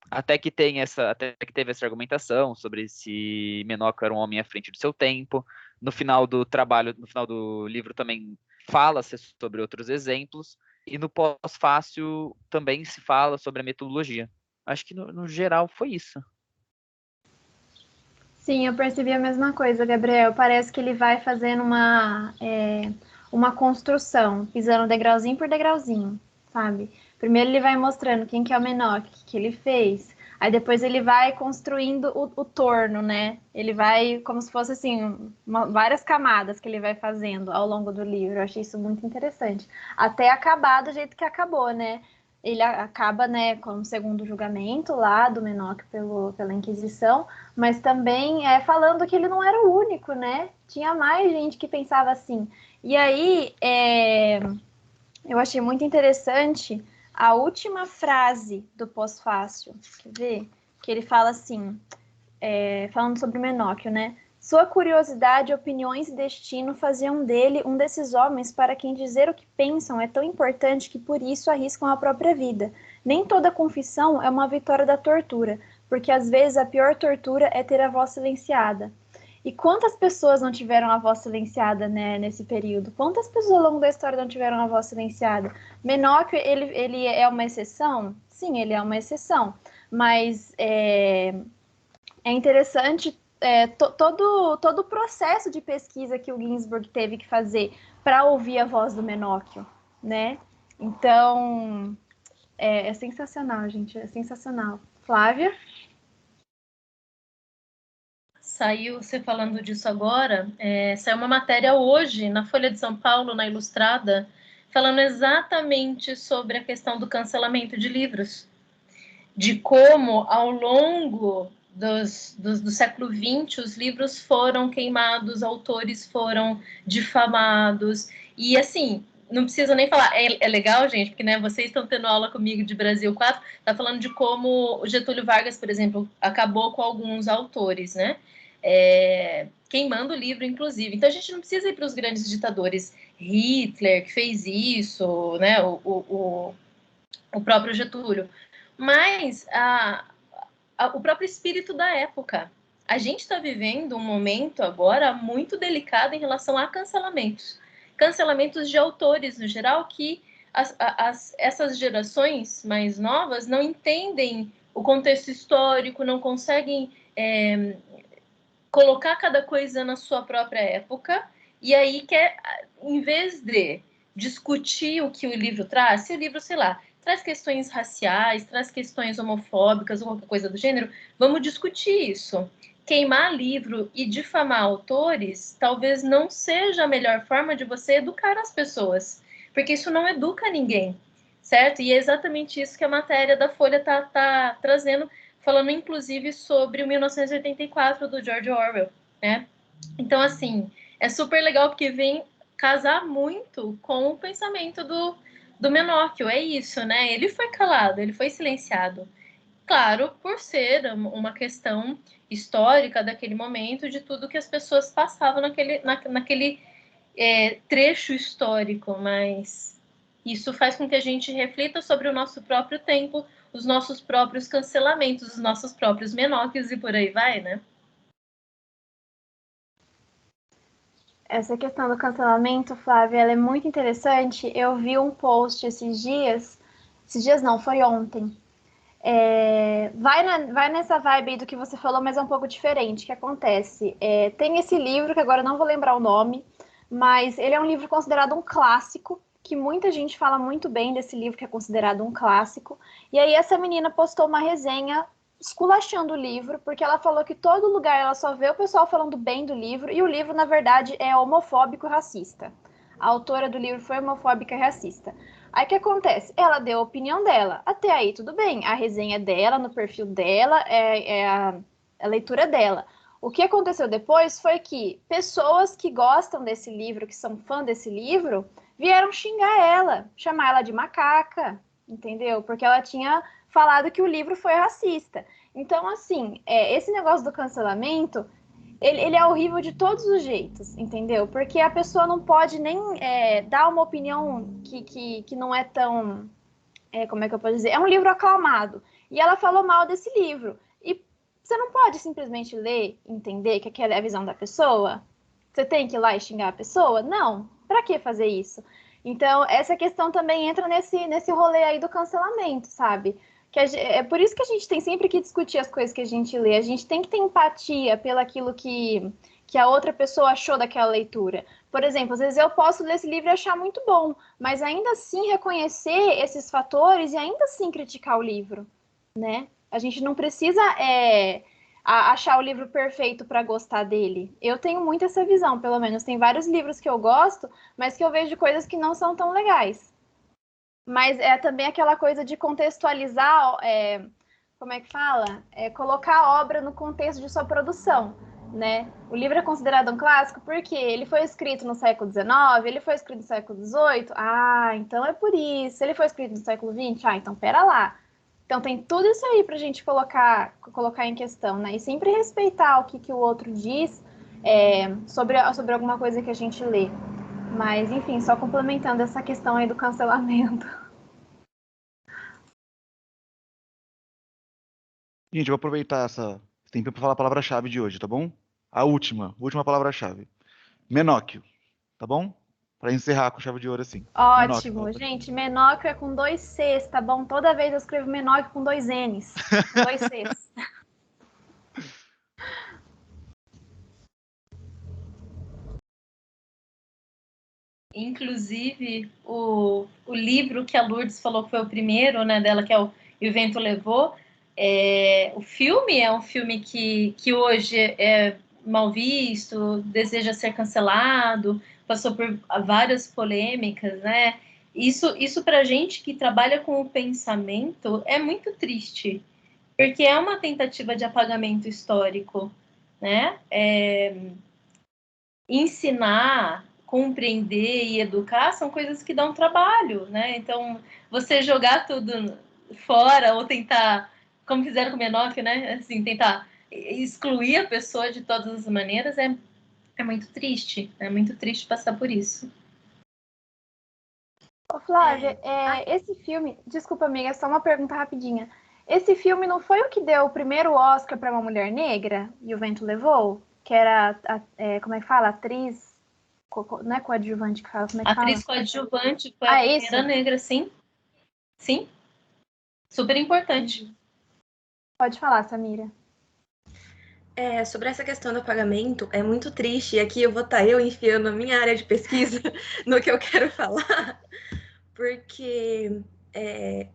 Até que teve essa argumentação sobre se Menóquio era um homem à frente do seu tempo. No final do trabalho, no final do livro também fala-se sobre outros exemplos. E no pós-fácil também se fala sobre a metodologia. Acho que no geral foi isso. Sim, eu percebi a mesma coisa, Gabriel. Parece que ele vai fazendo uma construção, pisando degrauzinho por degrauzinho, sabe? Primeiro ele vai mostrando quem que é o Menoque, o que ele fez. Aí depois ele vai construindo o torno, né? Ele vai, como se fosse assim, várias camadas que ele vai fazendo ao longo do livro. Eu achei isso muito interessante. Até acabar do jeito que acabou, né? ele acaba, né, com o segundo julgamento lá do Menoque pela Inquisição, mas também falando que ele não era o único, né? Tinha mais gente que pensava assim. E aí, eu achei muito interessante a última frase do pós-fácil. Quer ver? Que ele fala assim, falando sobre o Menóquio, né? Sua curiosidade, opiniões e destino faziam dele um desses homens para quem dizer o que pensam é tão importante que por isso arriscam a própria vida. Nem toda confissão é uma vitória da tortura, porque às vezes a pior tortura é ter a voz silenciada. E quantas pessoas não tiveram a voz silenciada, né, nesse período? Quantas pessoas ao longo da história não tiveram a voz silenciada? Menóquio, ele é uma exceção? Sim, ele é uma exceção. Mas é interessante todo o processo de pesquisa que o Ginsburg teve que fazer para ouvir a voz do Menóquio, né? Então, é sensacional, gente, é sensacional. Flávia? Saiu, você falando disso agora, saiu uma matéria hoje na Folha de São Paulo, na Ilustrada, falando exatamente sobre a questão do cancelamento de livros, de como, ao longo do século XX, os livros foram queimados, autores foram difamados, e assim, não preciso nem falar, é legal, gente, porque né, vocês estão tendo aula comigo de Brasil 4, tá falando de como o Getúlio Vargas, por exemplo, acabou com alguns autores, né? Queimando o livro, inclusive. Então a gente não precisa ir para os grandes ditadores. Hitler, que fez isso, né? O próprio Getúlio. Mas o próprio espírito da época. A gente está vivendo um momento agora muito delicado em relação a cancelamentos. Cancelamentos de autores, no geral, que essas gerações mais novas não entendem o contexto histórico, não conseguem colocar cada coisa na sua própria época, e aí em vez de discutir o que o livro traz, se o livro, sei lá, traz questões raciais, traz questões homofóbicas ou qualquer coisa do gênero, vamos discutir isso. Queimar livro e difamar autores talvez não seja a melhor forma de você educar as pessoas, porque isso não educa ninguém, certo? E é exatamente isso que a matéria da Folha tá trazendo, falando inclusive sobre o 1984 do George Orwell, né? Então, assim, é super legal porque vem casar muito com o pensamento do Menóquio, é isso, né? Ele foi calado, ele foi silenciado. Claro, por ser uma questão histórica daquele momento, de tudo que as pessoas passavam naquele trecho histórico, mas isso faz com que a gente reflita sobre o nosso próprio tempo, os nossos próprios cancelamentos, os nossos próprios Menóquios e por aí vai, né? Essa questão do cancelamento, Flávia, ela é muito interessante. Eu vi um post esses dias não, foi ontem. Vai nessa vibe aí do que você falou, mas é um pouco diferente. O que acontece? Tem esse livro, que agora eu não vou lembrar o nome, mas ele é um livro considerado um clássico, que muita gente fala muito bem desse livro, que é considerado um clássico. E aí essa menina postou uma resenha esculachando o livro, porque ela falou que todo lugar ela só vê o pessoal falando bem do livro, e o livro, na verdade, é homofóbico e racista. A autora do livro foi homofóbica e racista. Aí o que acontece? Ela deu a opinião dela. Até aí tudo bem. A resenha é dela, no perfil dela, a leitura dela. O que aconteceu depois foi que pessoas que gostam desse livro, que são fã desse livro, vieram xingar ela, chamar ela de macaca, entendeu? Porque ela tinha falado que o livro foi racista. Então, assim, esse negócio do cancelamento, ele é horrível de todos os jeitos, entendeu? Porque a pessoa não pode nem dar uma opinião que não é tão... como é que eu posso dizer? É um livro aclamado. E ela falou mal desse livro. E você não pode simplesmente ler, entender que aquela é a visão da pessoa? Você tem que ir lá e xingar a pessoa? Não. Pra que fazer isso? Então, essa questão também entra nesse rolê aí do cancelamento, sabe? É por isso que a gente tem sempre que discutir as coisas que a gente lê. A gente tem que ter empatia pelaquilo que a outra pessoa achou daquela leitura. Por exemplo, às vezes eu posso ler esse livro e achar muito bom, mas ainda assim reconhecer esses fatores e ainda assim criticar o livro, né? A gente não precisa achar o livro perfeito para gostar dele. Eu tenho muito essa visão, pelo menos. Tem vários livros que eu gosto, mas que eu vejo coisas que não são tão legais. Mas é também aquela coisa de contextualizar, como é que fala? Colocar a obra no contexto de sua produção, né? O livro é considerado um clássico porque ele foi escrito no século XIX, ele foi escrito no século XVIII, então é por isso. Ele foi escrito no século XX, então pera lá. Então tem tudo isso aí pra gente colocar em questão, né? E sempre respeitar o que o outro diz sobre alguma coisa que a gente lê. Mas, enfim, só complementando essa questão aí do cancelamento. Gente, eu vou aproveitar esse tempo para falar a palavra-chave de hoje, tá bom? A última palavra-chave. Menóquio, tá bom? Para encerrar com chave de ouro assim. Ótimo, Menóquio. gente. Menóquio é com 2 Cs, tá bom? Toda vez eu escrevo menóquio com 2 Ns. 2 Cs. Inclusive, o livro que a Lourdes falou que foi o primeiro, né, dela, que é o E o Vento Levou, o filme é um filme que hoje é mal visto, deseja ser cancelado, passou por várias polêmicas, né? Isso para a gente que trabalha com o pensamento é muito triste, porque é uma tentativa de apagamento histórico, né? Ensinar, compreender e educar são coisas que dão trabalho, né? Então, você jogar tudo fora ou tentar, como fizeram com o Menóquio, né? Assim, tentar excluir a pessoa de todas as maneiras é muito triste. É muito triste passar por isso. Ô, Flávia, esse filme... Desculpa, amiga, só uma pergunta rapidinha. Esse filme não foi o que deu o primeiro Oscar para uma mulher negra? E o Vento Levou? Que era, como é que fala? Atriz... Não é coadjuvante que fala, como é que Atriz fala? coadjuvante foi a primeira isso? negra, sim. Sim. Super importante. Pode falar, Samira. Sobre essa questão do apagamento, é muito triste, e aqui eu vou estar enfiando a minha área de pesquisa no que eu quero falar, porque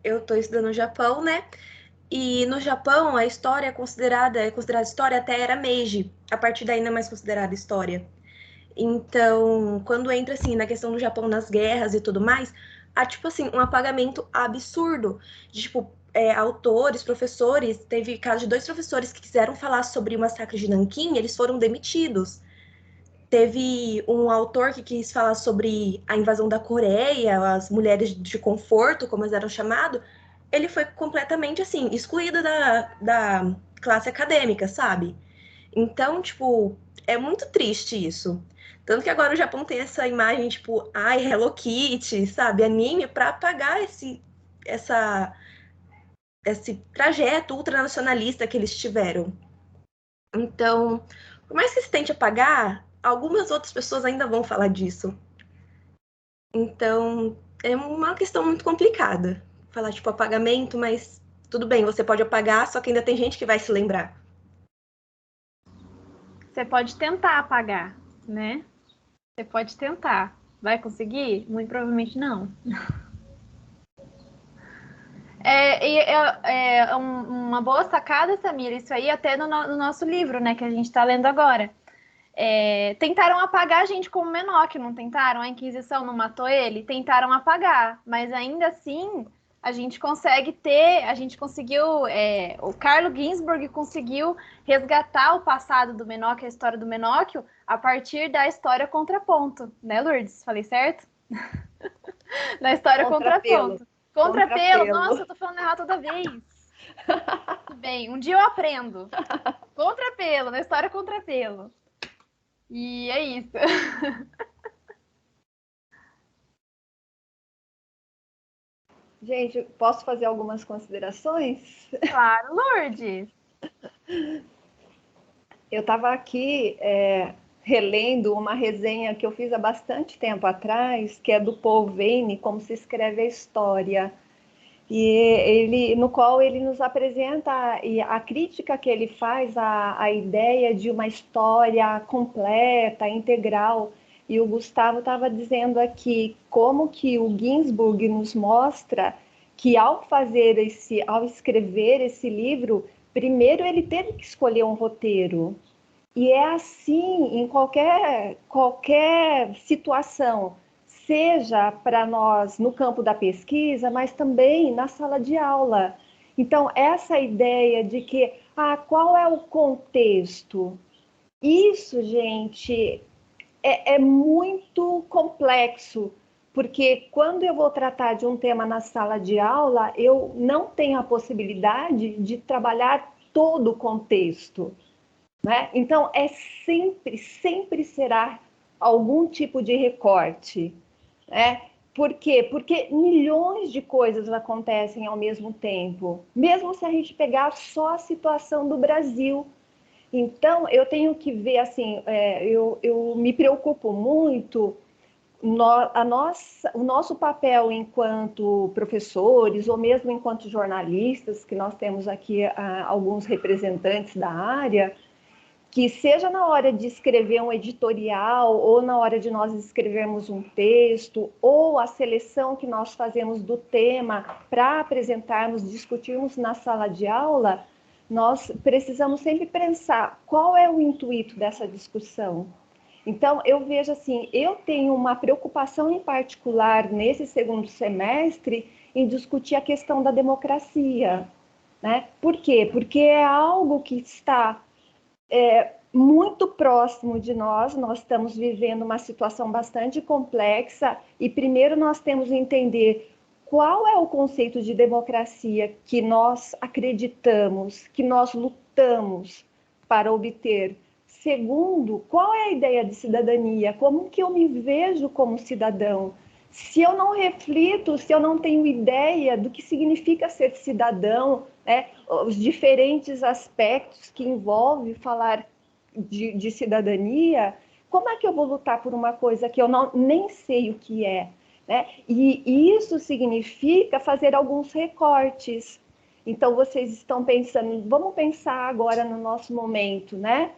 eu estou estudando no Japão, né? E no Japão a história é considerada história até a era Meiji, a partir daí não é mais considerada história. Então, quando entra assim na questão do Japão nas guerras e tudo mais, há tipo assim um apagamento absurdo de tipo autores, professores. Teve caso de 2 professores que quiseram falar sobre o massacre de Nanquim, eles foram demitidos. Teve um autor que quis falar sobre a invasão da Coreia, as mulheres de conforto, como elas eram chamadas. Ele foi completamente assim excluído da classe acadêmica, sabe? Então, tipo, é muito triste isso. Tanto que agora o Japão tem essa imagem, tipo, Hello Kitty, sabe? Anime, para apagar esse trajeto ultranacionalista que eles tiveram. Então, por mais que se tente apagar, algumas outras pessoas ainda vão falar disso. Então, é uma questão muito complicada. Falar, tipo, apagamento, mas tudo bem, você pode apagar, só que ainda tem gente que vai se lembrar. Você pode tentar apagar, né? Você pode tentar. Vai conseguir? Muito provavelmente não. Uma boa sacada, Samira, isso aí até no nosso livro, né, que a gente está lendo agora. Tentaram apagar a gente como Menóquio, não tentaram? A Inquisição não matou ele? Tentaram apagar, mas ainda assim a gente conseguiu, o Carlo Ginzburg conseguiu resgatar o passado do Menóquio, a história do Menóquio, a partir da história Contraponto, né, Lourdes? Falei certo? Da história Contraponto. Contrapelo. Nossa, eu tô falando errado toda vez. Bem, um dia eu aprendo. Contrapelo, na história Contrapelo. E é isso. Gente, posso fazer algumas considerações? Claro, Lourdes. Eu estava aqui relendo uma resenha que eu fiz há bastante tempo atrás, que é do Paul Veyne, Como se escreve a história. E no qual ele nos apresenta a crítica que ele faz à ideia de uma história completa, integral. E o Gustavo estava dizendo aqui como que o Ginsburg nos mostra que ao escrever esse livro, primeiro ele teve que escolher um roteiro. E é assim em qualquer situação. seja para nós no campo da pesquisa, mas também na sala de aula. Então, essa ideia de que, qual é o contexto? Isso, gente, é muito complexo, porque quando eu vou tratar de um tema na sala de aula, eu não tenho a possibilidade de trabalhar todo o contexto, né? Então, sempre será algum tipo de recorte, né? Por quê? Porque milhões de coisas acontecem ao mesmo tempo, mesmo se a gente pegar só a situação do Brasil. Então, eu tenho que ver, assim, eu me preocupo muito, o nosso papel enquanto professores, ou mesmo enquanto jornalistas, que nós temos aqui alguns representantes da área, que seja na hora de escrever um editorial, ou na hora de nós escrevermos um texto, ou a seleção que nós fazemos do tema para apresentarmos, discutirmos na sala de aula, nós precisamos sempre pensar qual é o intuito dessa discussão. Então, eu vejo assim, eu tenho uma preocupação em particular nesse segundo semestre em discutir a questão da democracia, né? Por quê? Porque é algo que está muito próximo de nós estamos vivendo uma situação bastante complexa e primeiro nós temos que entender qual é o conceito de democracia que nós acreditamos, que nós lutamos para obter. Segundo, qual é a ideia de cidadania? Como que eu me vejo como cidadão? Se eu não reflito, se eu não tenho ideia do que significa ser cidadão, né, os diferentes aspectos que envolve falar de cidadania, como é que eu vou lutar por uma coisa que eu nem sei o que é? Né? E isso significa fazer alguns recortes. Então, vocês estão pensando, vamos pensar agora no nosso momento, né?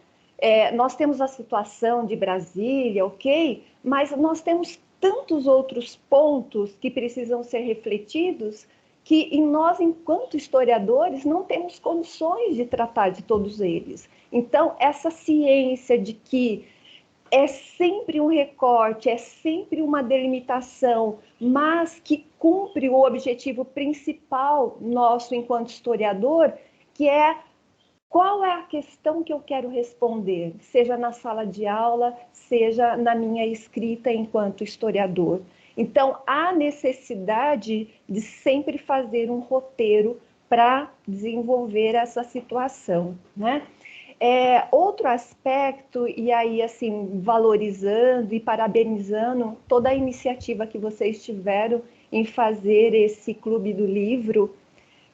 Nós temos a situação de Brasília, ok? Mas nós temos tantos outros pontos que precisam ser refletidos que nós, enquanto historiadores, não temos condições de tratar de todos eles. Então, essa ciência de que é sempre um recorte, é sempre uma delimitação, mas que cumpre o objetivo principal nosso enquanto historiador, que é qual é a questão que eu quero responder, seja na sala de aula, seja na minha escrita enquanto historiador. Então, há necessidade de sempre fazer um roteiro para desenvolver essa situação, né? Outro aspecto, e aí, assim, valorizando e parabenizando toda a iniciativa que vocês tiveram em fazer esse Clube do Livro,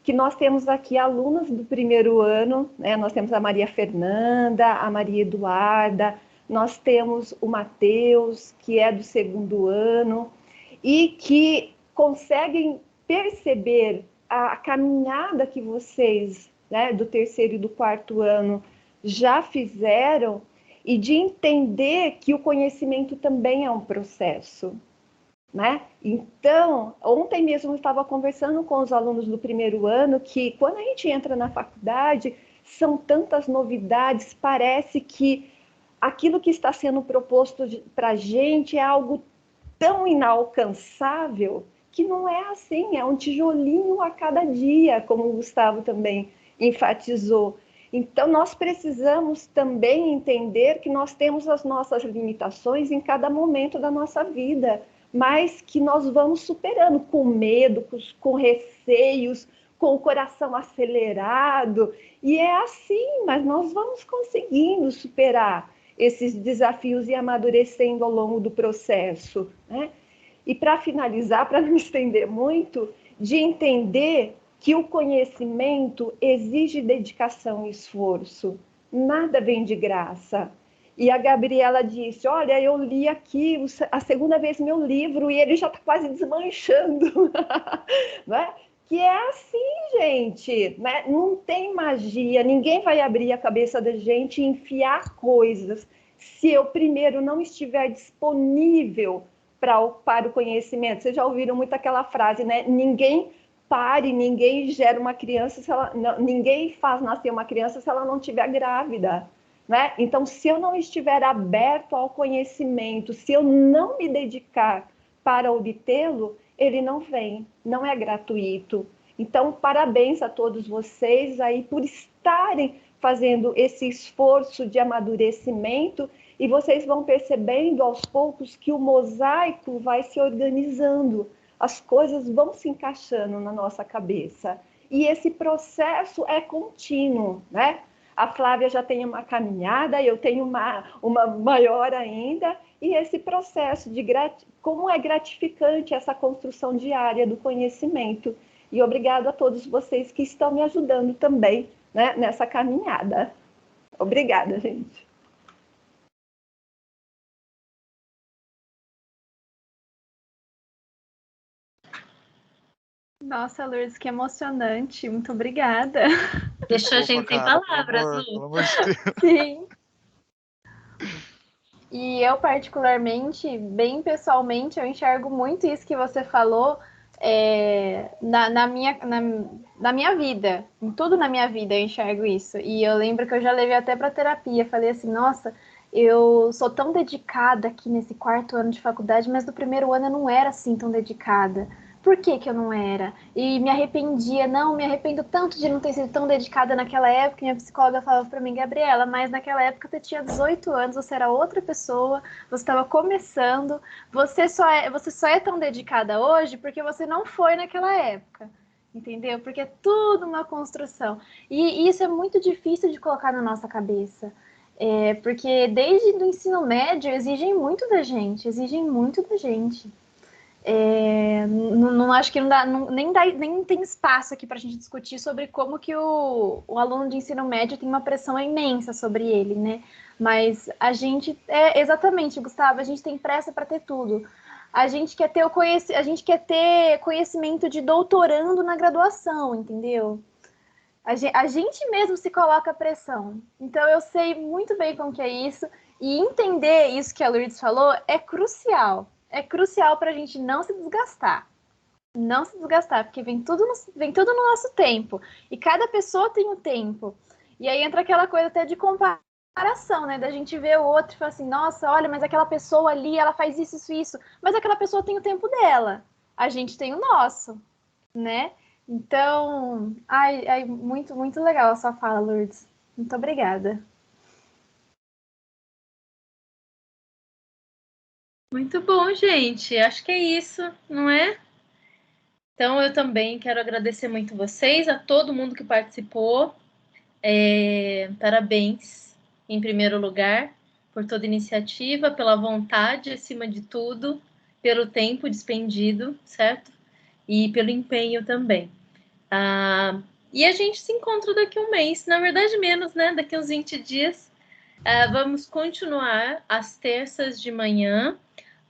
que nós temos aqui alunos do primeiro ano, né? Nós temos a Maria Fernanda, a Maria Eduarda, nós temos o Matheus, que é do segundo ano, e que conseguem perceber a caminhada que vocês, né, do terceiro e do quarto ano, já fizeram, e de entender que o conhecimento também é um processo, né? Então, ontem mesmo eu estava conversando com os alunos do primeiro ano que quando a gente entra na faculdade, são tantas novidades, parece que aquilo que está sendo proposto para a gente é algo tão inalcançável que não é assim, é um tijolinho a cada dia, como o Gustavo também enfatizou. Então, nós precisamos também entender que nós temos as nossas limitações em cada momento da nossa vida, mas que nós vamos superando com medo, com receios, com o coração acelerado, e é assim, mas nós vamos conseguindo superar esses desafios e amadurecendo ao longo do processo, né? E para finalizar, para não estender muito, de entender que o conhecimento exige dedicação e esforço, nada vem de graça. E a Gabriela disse, olha, eu li aqui a segunda vez meu livro e ele já está quase desmanchando. Né? Que é assim, gente, né? Não tem magia, ninguém vai abrir a cabeça da gente e enfiar coisas se eu primeiro não estiver disponível para o conhecimento. Vocês já ouviram muito aquela frase, né? Ninguém gera uma criança, ninguém faz nascer uma criança se ela não estiver grávida. Né? Então, se eu não estiver aberto ao conhecimento, se eu não me dedicar para obtê-lo, ele não vem, não é gratuito. Então, parabéns a todos vocês aí por estarem fazendo esse esforço de amadurecimento, e vocês vão percebendo aos poucos que o mosaico vai se organizando, as coisas vão se encaixando na nossa cabeça. E esse processo é contínuo, né? A Flávia já tem uma caminhada, eu tenho uma maior ainda, e esse processo de como é gratificante essa construção diária do conhecimento. E obrigado a todos vocês que estão me ajudando também, né, nessa caminhada. Obrigada, gente. Nossa, Lourdes, que emocionante. Muito obrigada. Deixou a gente sem palavras, Lu. Pelo amor de Deus. Sim. E eu, particularmente, bem pessoalmente, eu enxergo muito isso que você falou na minha vida. Em tudo na minha vida eu enxergo isso. E eu lembro que eu já levei até para terapia. Falei assim, nossa, eu sou tão dedicada aqui nesse 4º ano de faculdade, mas no primeiro ano eu não era assim tão dedicada. Por que que eu não era? E me arrependia, não, me arrependo tanto de não ter sido tão dedicada naquela época. Minha psicóloga falava para mim, Gabriela, mas naquela época você tinha 18 anos, você era outra pessoa, você estava começando, você só é tão dedicada hoje porque você não foi naquela época, entendeu? Porque é tudo uma construção. E isso é muito difícil de colocar na nossa cabeça. Porque desde o ensino médio exigem muito da gente. Não acho que não dá, nem tem espaço aqui para a gente discutir sobre como que o aluno de ensino médio tem uma pressão imensa sobre ele, né? Mas a gente, exatamente, Gustavo, a gente tem pressa para ter tudo. A gente quer ter conhecimento de doutorando na graduação, entendeu? A gente mesmo se coloca pressão. Então eu sei muito bem como que é isso, e entender isso que a Lourdes falou é crucial. É crucial para a gente não se desgastar. Não se desgastar, porque vem tudo no nosso tempo. E cada pessoa tem um tempo. E aí entra aquela coisa até de comparação, né? Da gente ver o outro e falar assim, nossa, olha, mas aquela pessoa ali, ela faz isso, isso, isso. Mas aquela pessoa tem o tempo dela. A gente tem o nosso, né? Então, muito, muito legal a sua fala, Lourdes. Muito obrigada. Muito bom, gente. Acho que é isso, não é? Então, eu também quero agradecer muito vocês, a todo mundo que participou. Parabéns, em primeiro lugar, por toda a iniciativa, pela vontade, acima de tudo, pelo tempo despendido, certo? E pelo empenho também. E a gente se encontra daqui a um mês, na verdade menos, né? Daqui a uns 20 dias. Vamos continuar às terças de manhã.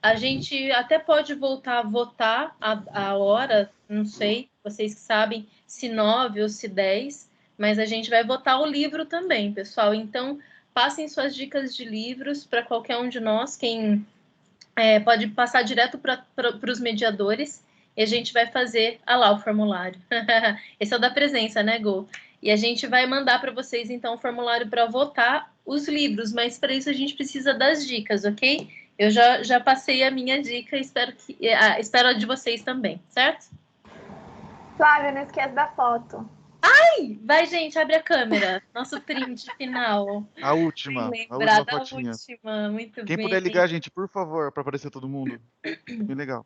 A gente até pode voltar a votar a hora, não sei, vocês que sabem, se 9 ou se 10, mas a gente vai votar o livro também, pessoal. Então, passem suas dicas de livros para qualquer um de nós, quem pode passar direto para os mediadores, e a gente vai fazer lá o formulário. Esse é o da presença, né, Gô? E a gente vai mandar para vocês, então, o formulário para votar os livros, mas para isso a gente precisa das dicas, ok? Eu já passei a minha dica, espero a de vocês também, certo? Flávia, não esquece da foto. Vai, gente, abre a câmera. Nosso print final. A última fotinha. Muito Quem bem. puder ligar, gente, por favor, para aparecer todo mundo. Bem legal.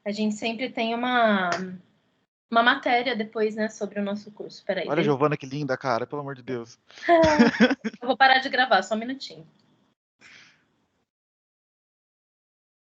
A gente sempre tem uma matéria depois, né, sobre o nosso curso. Peraí. Olha a Giovana, que linda, cara, pelo amor de Deus. Eu vou parar de gravar, só um minutinho.